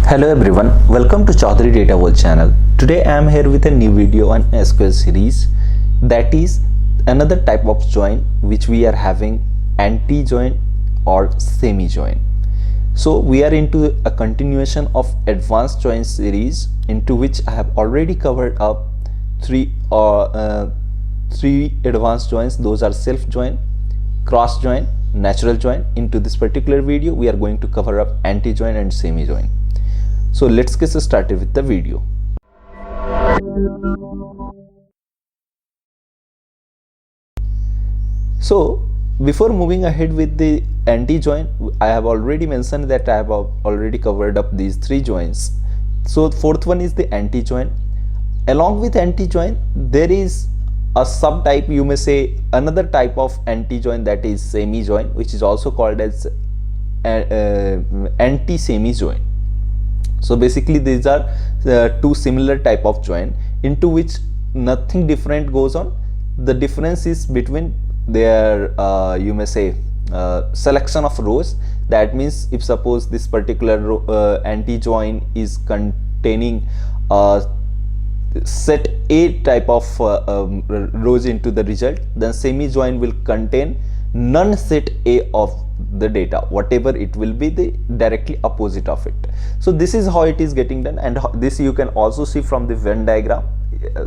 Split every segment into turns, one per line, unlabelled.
Hello everyone, welcome to Chaudhary Data World channel. Today I am here with a new video on SQL series, that is another type of join which we are having, anti-join or semi-join. So we are into a continuation of advanced join series, into which I have already covered up three advanced joins. Those are self join, cross join, natural join. Into this particular video we are going to cover up anti-join and semi-join. So let's get started with the video. So before moving ahead with the anti-join, I have already mentioned that I have already covered up these three joins. So fourth one is the anti-join. Along with anti-join, there is a subtype, you may say another type of anti-join, that is semi-join, which is also called as anti-semi-join. So basically these are two similar type of join into which nothing different goes on. The difference is between their you may say selection of rows. That means if suppose this particular anti-join is containing set A type of rows into the result, then semi-join will contain none set A of the data, whatever it will be, the directly opposite of it. So this is how it is getting done, and this you can also see from the Venn diagram.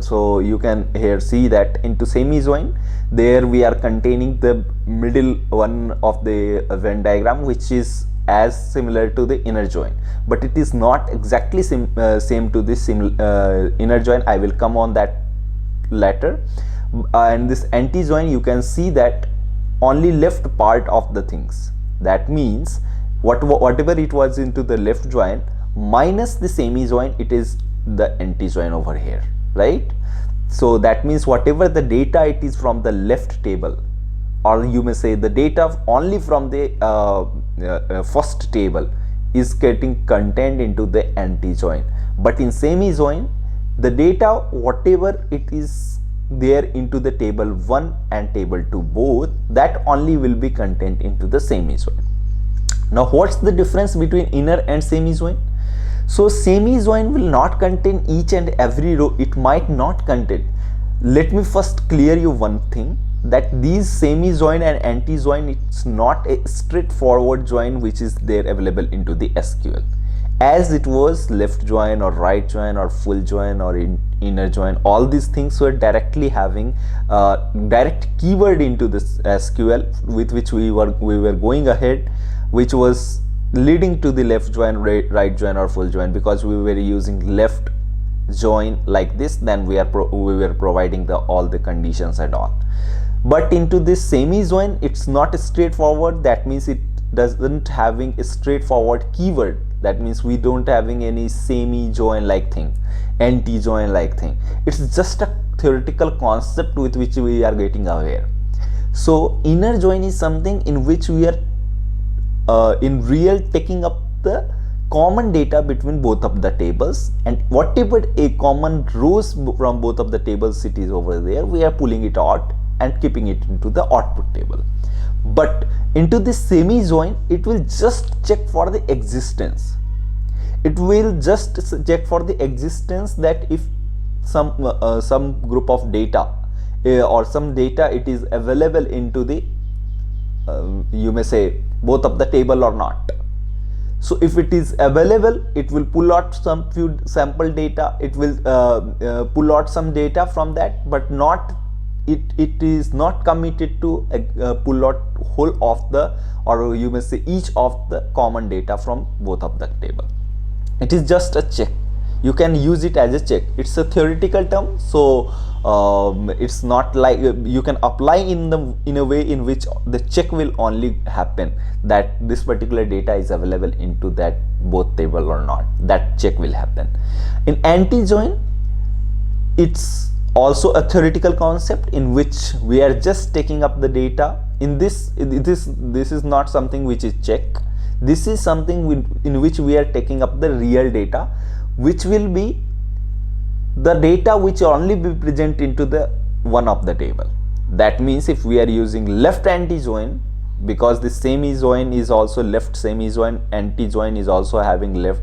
So you can here see that into semi-join, there we are containing the middle one of the Venn diagram, which is as similar to the inner join, but it is not exactly same to this inner join. I will come on that later. And this anti-join, you can see that only left part of the things. That means whatever it was into the left join minus the semi-join, it is the anti-join over here, right? So that means whatever the data it is from the left table, or you may say the data only from the first table, is getting contained into the anti-join. But in semi-join, the data whatever it is there into the table 1 and table 2 both, that only will be contained into the semi-join. Now what's the difference between inner and semi-join? So semi-join will not contain each and every row, it might not contain. Let me first clear you one thing, that these semi-join and anti-join, it's not a straightforward join which is there available into the SQL, as it was left join or right join or full join or inner join. All these things were directly having direct keyword into this SQL, with which we were going ahead, which was leading to the left join, right join or full join. Because we were using left join like this, then we were providing all the conditions and all. But into this semi-join, it's not straightforward. That means it doesn't having a straightforward keyword. That means we don't having any semi-join like thing, anti-join like thing. It's just a theoretical concept with which we are getting aware. So inner join is something in which we are in real taking up the common data between both of the tables, and whatever a common rows from both of the tables it is over there, we are pulling it out and keeping it into the output table. But into this semi-join, it will just check for the existence. It will just check for the existence, that if some group of data or some data it is available into the you may say both of the table or not. So if it is available, it will pull out some few sample data, it will pull out some data from that, but not it is not committed to pull out whole of the, or you may say each of the common data from both of the table. It is just a check. You can use it as a check. It's a theoretical term, so it's not like you can apply in a way in which the check will only happen that this particular data is available into that both table or not. That check will happen. In anti-join, it's also a theoretical concept in which we are just taking up the data. In this is not something which is check. This is something in which we are taking up the real data, which will be the data which only be present into the one of the table. That means if we are using left anti-join, because the semi-join is also left semi-join, anti-join is also having left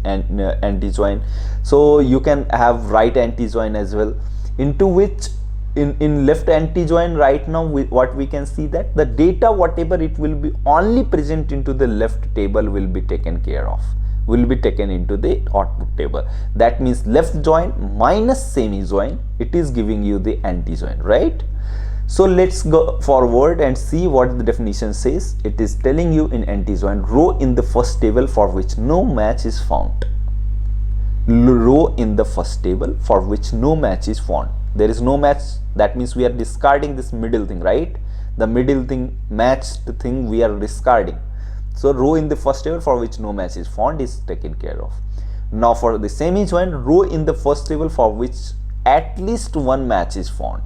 and anti-join. So you can have right anti-join as well, into which in left anti-join right now what we can see that the data whatever it will be only present into the left table will be taken care of, will be taken into the output table. That means left join minus semi join, it is giving you the anti-join, right? So let's go forward and see what the definition says. It is telling you in anti-join, row in the first table for which no match is found. Row in the first table for which no match is found. There is no match, that means we are discarding this middle thing, right? The middle thing, matched thing, we are discarding. So row in the first table for which no match is found is taken care of. Now for the semi join, row in the first table for which at least one match is found.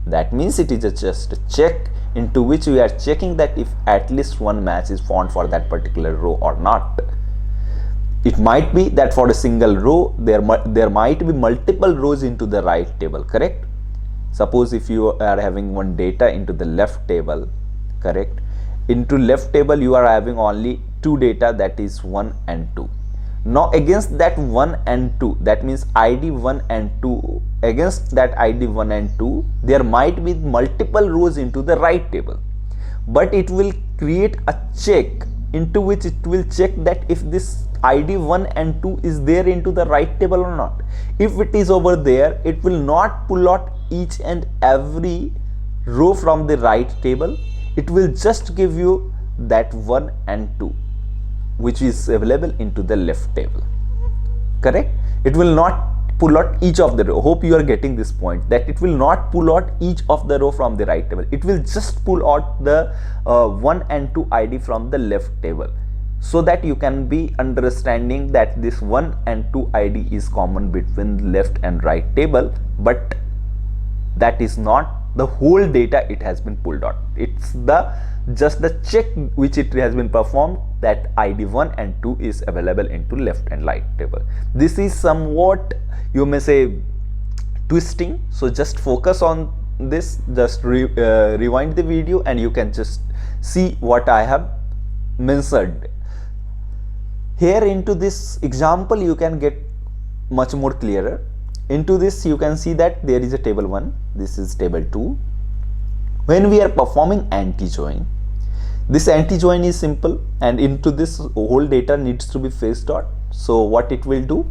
That means it is just a check into which we are checking that if at least one match is found for that particular row or not. It might be that for a single row there might be multiple rows into the right table, correct? Suppose if you are having one data into the left table, correct? Into left table you are having only two data, that is 1 and 2. Now against that 1 and 2, that means ID 1 and 2, against that ID 1 and 2 there might be multiple rows into the right table, but it will create a check into which it will check that if this ID 1 and 2 is there into the right table or not. If it is over there, it will not pull out each and every row from the right table. It will just give you that 1 and 2 which is available into the left table, correct? It will not pull out each of the row. Hope you are getting this point, that it will not pull out each of the row from the right table. It will just pull out the 1 and 2 ID from the left table, so that you can be understanding that this 1 and 2 ID is common between left and right table, but that is not the whole data it has been pulled out. It's just the check which it has been performed, that ID 1 and 2 is available into left and right table. This is somewhat, you may say, twisting, so just focus on this. Just rewind the video and you can just see what I have mentioned here. Into this example you can get much more clearer. Into this you can see that there is a table 1, this is table 2. When we are performing anti-join, this anti-join is simple, and into this whole data needs to be phased out. So what it will do,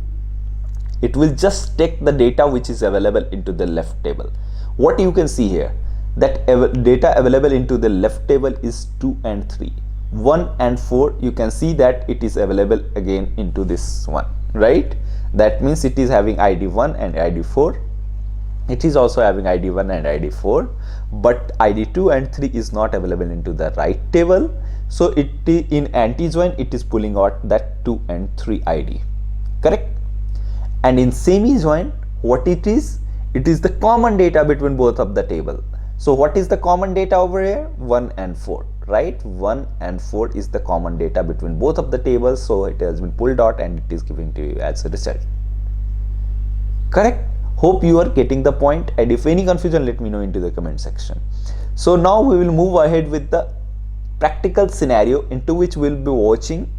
it will just take the data which is available into the left table. What you can see here, that data available into the left table is 2 and 3. 1 and 4, you can see that it is available again into this one, right? That means it is having ID 1 and ID 4. It is also having ID 1 and ID 4, but ID 2 and 3 is not available into the right table. So it in anti-join it is pulling out that 2 and 3 ID, correct? And in semi-join, what it is the common data between both of the table. So what is the common data over here? 1 and 4, right? 1 and 4 is the common data between both of the tables, so it has been pulled out and it is given to you as a result, correct? Hope you are getting the point, and if any confusion, let me know into the comment section. So now we will move ahead with the practical scenario, into which we will be watching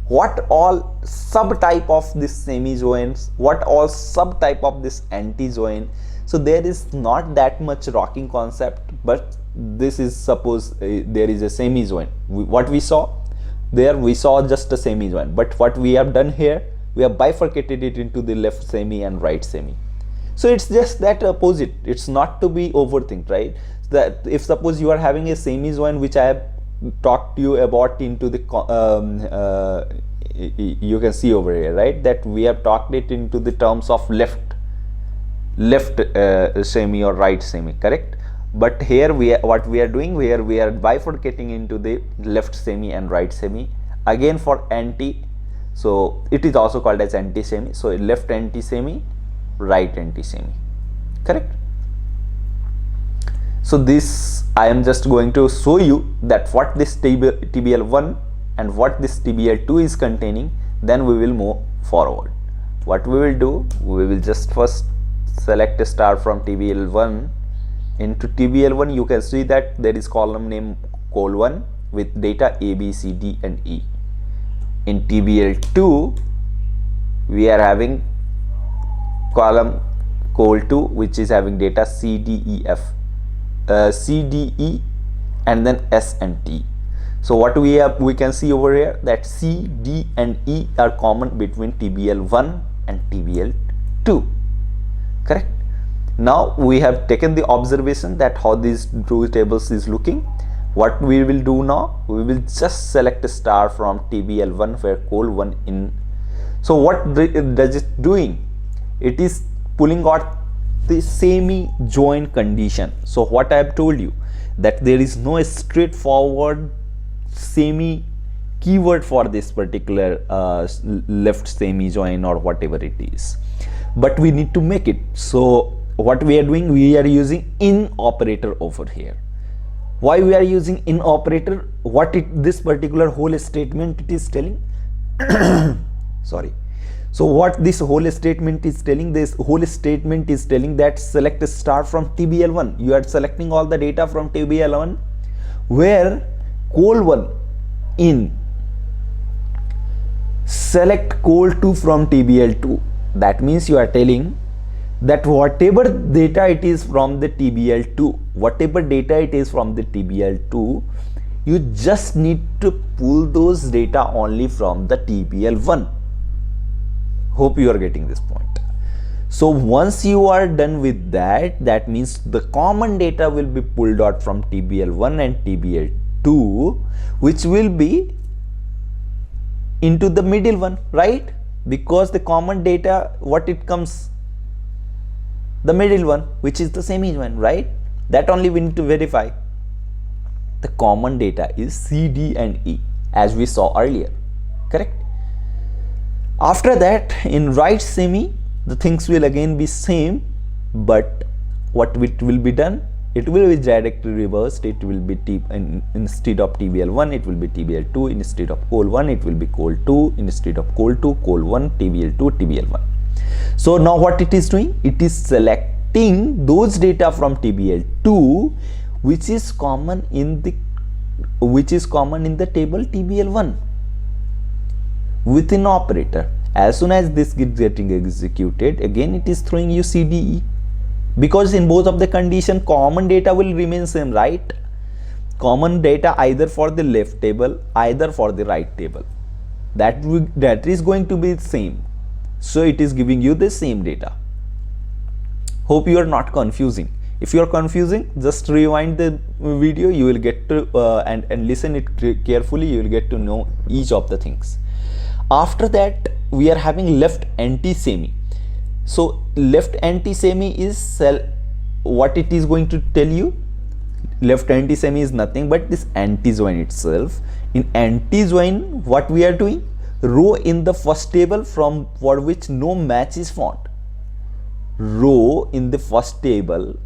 what all subtype of this semi-joins, what all subtype of this anti-join. So there is not that much rocking concept, but this is, suppose there is a semi-join. What we saw there, we saw just a semi-join, but what we have done here, we have bifurcated it into the left semi and right semi. So it's just that opposite. It's not to be overthinked, right? That if suppose you are having a semi-join, which I have talked to you about into the you can see over here, right, that we have talked it into the terms of left semi or right semi, correct? But here what we are doing, where we are bifurcating into the left semi and right semi. Again for anti, so it is also called as anti-semi. So left anti-semi, right anti-semi, correct? So this I am just going to show you that what this TBL1 and what this TBL2 is containing, then we will move forward. What we will do, we will just first select a star from TBL1. Into TBL1 you can see that there is column name col1 with data A, B, C, D and E. In TBL2 we are having column col2 which is having data C, D, E, F, C, D, E and then S and T. So what we can see over here that C, D and E are common between TBL1 and TBL2, correct? Now we have taken the observation that how these row tables is looking. What we will do now, we will just select a star from TBL1 where col1 in. So what does it doing? It is pulling out the semi-join condition. So what I have told you that there is no straightforward semi keyword for this particular left semi-join or whatever it is, but we need to make it. So what we are doing, we are using in operator over here. Why we are using in operator? This particular whole statement it is telling sorry. So what this whole statement is telling, this whole statement is telling that select a star from TBL1. You are selecting all the data from TBL1 where col1 in, select col2 from TBL2. That means you are telling that whatever data it is from the TBL2, whatever data it is from the TBL2, you just need to pull those data only from the TBL1. Hope you are getting this point. So once you are done with that, that means the common data will be pulled out from TBL1 and TBL2, which will be into the middle one, right? Because the common data, what it comes, the middle one, which is the semi one, right? That only we need to verify. The common data is C, D and E as we saw earlier, correct? After that, in right semi, the things will again be same, but what it will be done, it will be directly reversed. It will be instead of TBL1, it will be TBL2. Instead of col1, it will be col2. Instead of col2, col1, TBL2, TBL1. So now what it is doing, it is selecting those data from TBL2 which is common in the table TBL1 within operator. As soon as this gets getting executed, again it is throwing you CDE, because in both of the condition common data will remain same, right? Common data either for the left table, either for the right table, that is going to be same. So it is giving you the same data. Hope you are not confusing. If you are confusing, just rewind the video. You will get to and listen it carefully. You will get to know each of the things. After that, we are having left anti-semi. So left anti-semi is what it is going to tell you. Left anti-semi is nothing but this anti-join itself. In anti-join, what we are doing, row in the first table for which no match is found. Row in the first table,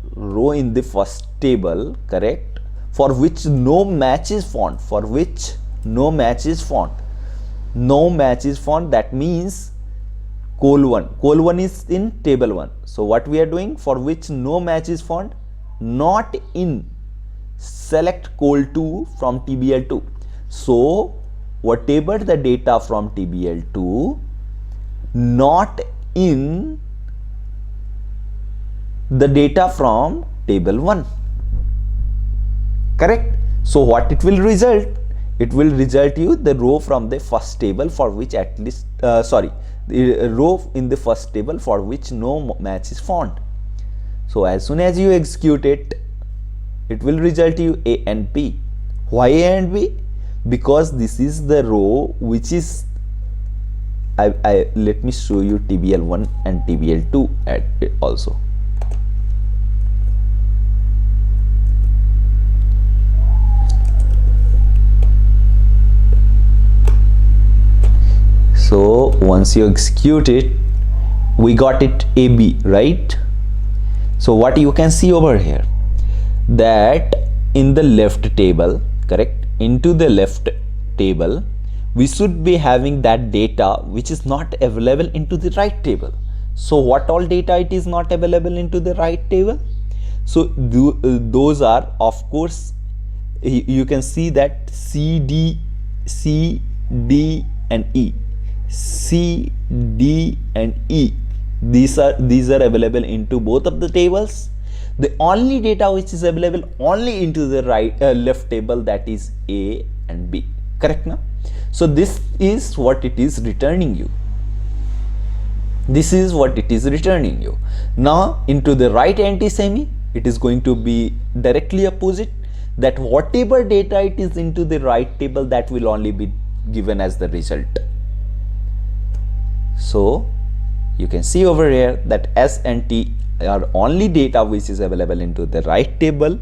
correct, for which no match is found, no match is found, that means col1 is in table 1. So what we are doing, for which no match is found, not in, select col2 from TBL2. So whatever the data from TBL2, not in the data from table 1, correct? So what it will result? It will result you the row from the first table for which at least the row in the first table for which no match is found. So as soon as you execute it, it will result you A and B. Why A and B? Because this is the row which is let me show you TBL1 and TBL2 at it also. So once you execute it, we got it AB, right? So what you can see over here, that in the left table, correct, into the left table, we should be having that data which is not available into the right table. So what all data it is not available into the right table? So those are, of course, you can see that C, D and E. C, D and E, these are available into both of the tables. The only data which is available only into the left table, that is A and B, correct now? So this is what it is returning you. This is what it is returning you. Now into the right anti-semi, it is going to be directly opposite, that whatever data it is into the right table, that will only be given as the result. So you can see over here that S and T are only data which is available into the right table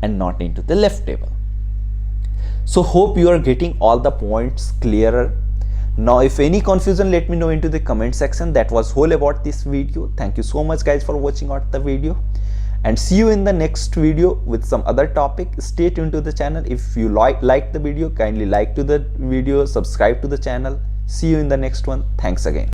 and not into the left table. So hope you are getting all the points clearer. Now if any confusion, let me know into the comment section. That was whole about this video. Thank you so much guys for watching out the video, and see you in the next video with some other topic. Stay tuned to the channel. If you like the video, kindly like to the video, subscribe to the channel. See you in the next one. Thanks again.